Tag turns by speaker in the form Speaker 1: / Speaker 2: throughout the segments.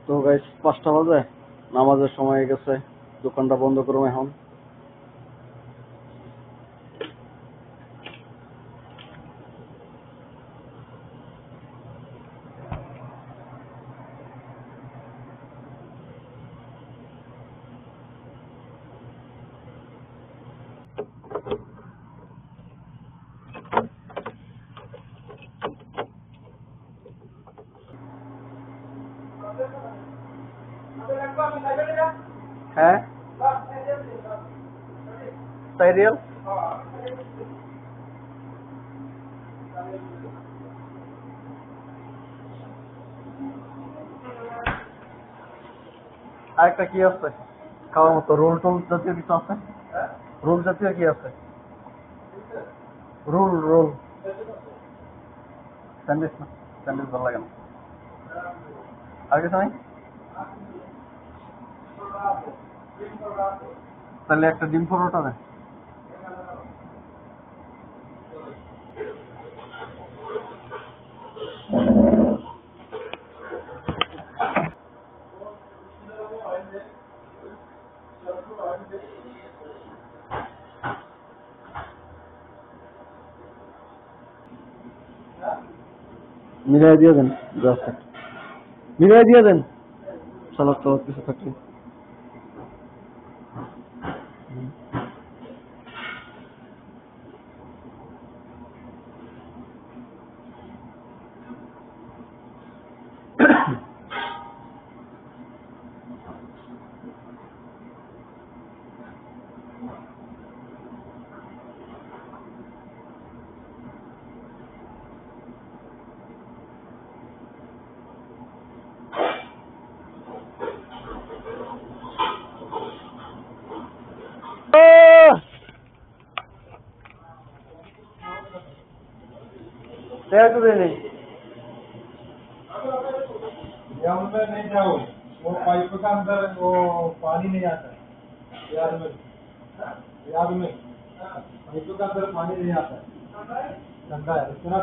Speaker 1: তো গাইস 5টা বাজে, নামাজের সময় হয়ে গেছে। দোকানটা বন্ধ করবো এখন। হ্যাঁ, তাই রিয়াল। আরেকটা কি আছে খাওয়ার মতো? রোল টোল জাতীয় কিছু আছে? রোল জাতীয় কি আছে? রোল রোল স্যান্ডউইচ না, স্যান্ডউইচ ভালো লাগে না। আর কিছু নাই? তাহলে একটা ডিম পরোটা দেন। মিলাই দিয়ে দেন, জাস্ট মিলাই দিয়ে দেন। সালাদ টালাদ কিছু থাকলে। तो दे नहीं
Speaker 2: में नहीं जाओ, वो पाइप का अंदर वो पानी नहीं आता है। याद में पाइप का अंदर पानी नहीं आता है, ठंडा है इतना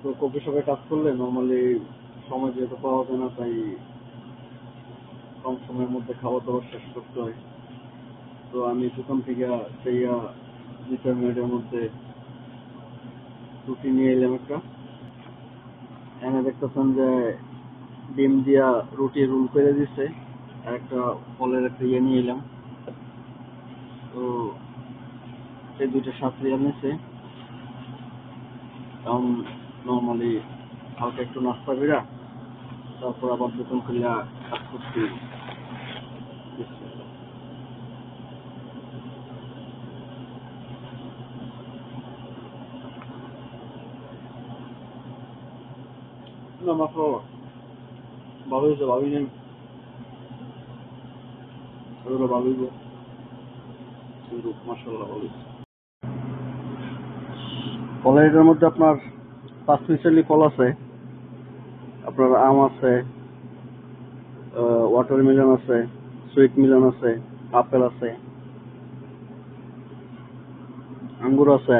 Speaker 1: তো কফি শপে কাজ করলে নর্মালি সময় যেহেতু পাওয়া যায় না, তাই কম সময়ের মধ্যে খাওয়া দাওয়া শেষ করতে হয়। তো আমি দোকান থেকে সেই 2-4 মিনিটের মধ্যে রুটি নিয়ে এলাম একটা। এনে দেখতেছেন যে ডিম দিয়া রুটি রোল করে দিচ্ছে, আর একটা ফলের একটা নিয়ে এলাম। তো এই দুইটা 7 রিয়াল নিচ্ছে। এখন নর্মালি হালকা একটু নাস্তা কইরা তারপর আবার দোকান খুলিয়া কাজ করছি। না মাত্র ভালো হয়েছে, ভালোই নেই ওগুলো ভালোই, কিন্তু মাসাল্লাহ ভালো হয়েছে। ফলের এটার মধ্যে আপনার 5 মিশালি ফল আছে, আপনার আম আছে, ওয়াটারমেলন আছে, সুইট মেলন আছে, আপেল আছে, আঙ্গুর আছে।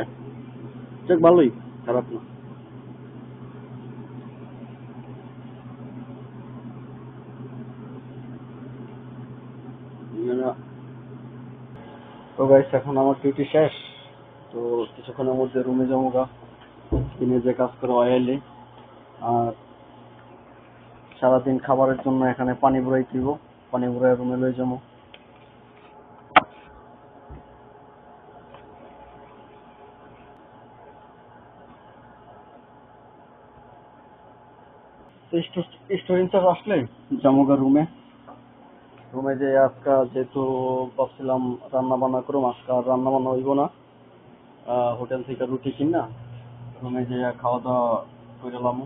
Speaker 1: ঠিক ভালোই, খারাপ না। তো গাইস এখন আমার ডিউটি শেষ, তো কিছুক্ষণের মধ্যে রুমে যাবো গা। দিনে যে কাজ করে অয়েলে, আর সারাদিন খাবারের জন্য এখানে পানি ভরাই দিব, পানি ভরাই রুমে লয়ে যাবো। তো স্টোর ইনচার্জ আসলে জামুগা রুমে রুমে যে আজকে যেহেতু ভাবছিলাম রান্না বান্না করবো, আজকে আর রান্না বান্না হইব না। হোটেল থেকে রুটি কিনা রুমে যে খাওয়া দাওয়া করে এলাম।